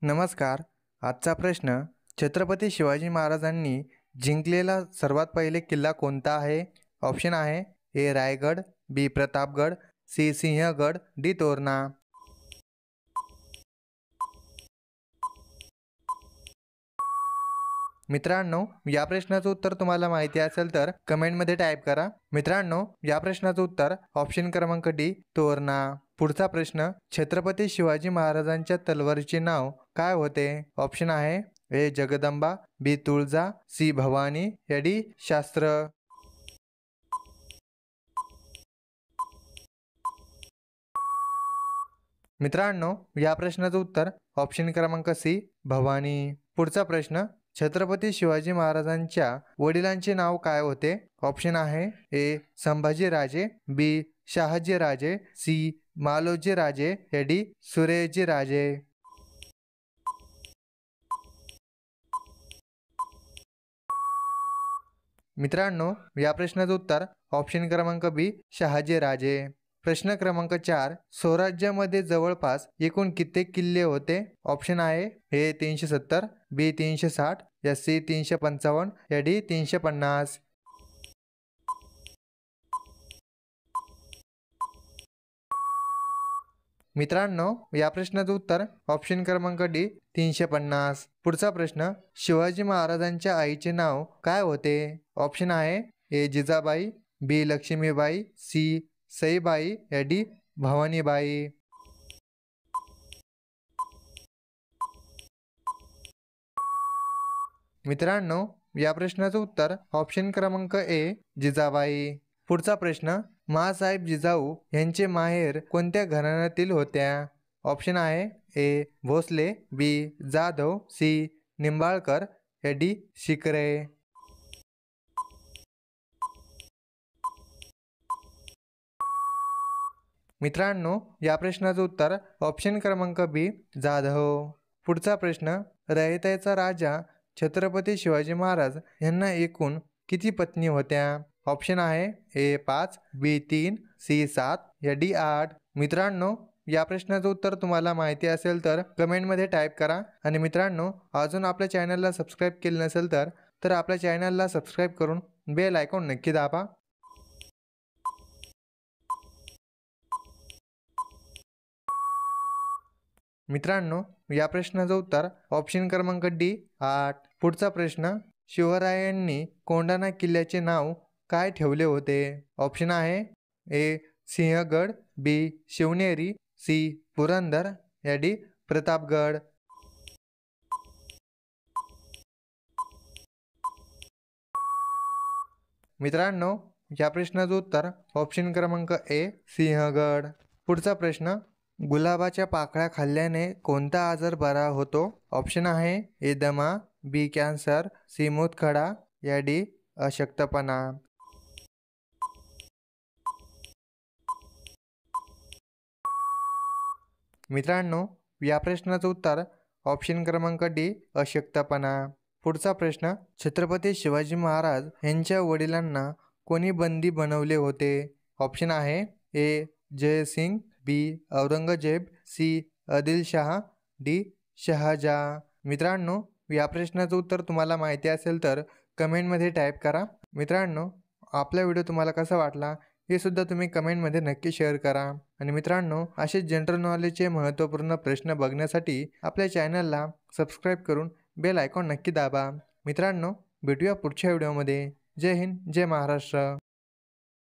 नमस्कार. आजचा प्रश्न, छत्रपती शिवाजी महाराजांनी जिंकलेला सर्वात पहिले किल्ला कोणता आहे? ऑप्शन आहे ए रायगड, बी प्रतापगड, सी सिंहगड, डी तोरणा. मित्रांनो, या प्रश्नाचं उत्तर तुम्हाला माहिती असेल तर कमेंटमध्ये टाईप करा. मित्रांनो, या प्रश्नाचं उत्तर ऑप्शन क्रमांक डी तोरणा. पुढचा प्रश्न, छत्रपती शिवाजी महाराजांच्या तलवारीचे नाव काय होते? ऑप्शन आहे ए जगदंबा, बी तुळजा, सी भवानी, या डी शास्त्र. मित्रांनो, या प्रश्नाचं उत्तर ऑप्शन क्रमांक सी भवानी. पुढचा प्रश्न, छत्रपती शिवाजी महाराजांच्या वडिलांचे नाव काय होते? ऑप्शन आहे ए संभाजी राजे, बी शहाजी राजे, सी मालोजी राजे, या डी सुरेजी राजे. मित्रांनो, या प्रश्नाचं उत्तर ऑप्शन क्रमांक बी शहाजी राजे. प्रश्न क्रमांक 4, स्वराज्यामध्ये जवळपास एकूण किती किल्ले होते? ऑप्शन आहे ए 370, बी 360, या सी 355, या डी 350. मित्रांनो, या प्रश्नाचं उत्तर ऑप्शन क्रमांक डी 350. पुढचा प्रश्न, शिवाजी महाराजांच्या आईचे नाव काय होते? ऑप्शन आहे ए जिजाबाई, बी लक्ष्मीबाई, सी सईबाई, या डी भवानीबाई. मित्रांनो, या प्रश्नाचं उत्तर ऑप्शन क्रमांक ए जिजाबाई. पुढचा प्रश्न, माँसाहेब जिजाऊ यांचे माहेर कोणत्या घराण्यातील होत्या? ऑप्शन आहे ए भोसले, बी जाधव, सी निंबाळकर, या डी शिकरे. मित्रांनो, या प्रश्नाचं उत्तर ऑप्शन क्रमांक बी जाधव. पुढचा प्रश्न, रयतेचा राजा छत्रपती शिवाजी महाराज यांना एकूण किती पत्नी होत्या? ऑप्शन आहे ए 5, बी 3, सी 7, या डी 8. मित्रांनो, या प्रश्नाचं उत्तर तुम्हाला माहिती असेल तर कमेंटमध्ये टाईप करा. आणि मित्रांनो, अजून आपल्या चॅनलला सबस्क्राईब केलं नसेल तर आपल्या चॅनलला सबस्क्राईब करून बेल आयकॉन नक्की दाबा. मित्रांनो, या प्रश्नाचं उत्तर ऑप्शन क्रमांक डी 8. पुढचा प्रश्न, शिवरायांनी कोंढाणा किल्ल्याचे नाव काय ठेवले होते? ऑप्शन आहे ए सिंहगड, बी शिवनेरी, सी पुरंदर, या डी प्रतापगड. मित्रांनो, या प्रश्नाचं उत्तर ऑप्शन क्रमांक ए सिंहगड. पुढचा प्रश्न, गुलाबाच्या पाकळ्या खाल्ल्याने कोणता आजार बरा होतो? ऑप्शन आहे ए दमा, बी कॅन्सर, सी मूतखडा, या डी अशक्तपणा. मित्रांनो, या प्रश्नाचं उत्तर ऑप्शन क्रमांक डी अशक्तपणा. पुढचा प्रश्न, छत्रपती शिवाजी महाराज यांच्या वडिलांना कोणी बंदी बनवले होते? ऑप्शन आहे ए जयसिंग, बी औरंगजेब, सी आदिलशाह, डी शहाजहा. मित्रांनो, या प्रश्नाचं उत्तर तुम्हाला माहिती असेल तर कमेंटमध्ये टाईप करा. मित्रांनो, आपला व्हिडिओ तुम्हाला कसा वाटला हे सुद्धा तुम्ही कमेंटमध्ये नक्की शेअर करा. आणि मित्रांनो, असे जनरल नॉलेजचे महत्त्वपूर्ण प्रश्न बघण्यासाठी आपल्या चॅनलला सबस्क्राईब करून बेल आयकॉन नक्की दाबा. मित्रांनो, भेटूया पुढच्या व्हिडिओमध्ये. जय हिंद, जय महाराष्ट्र.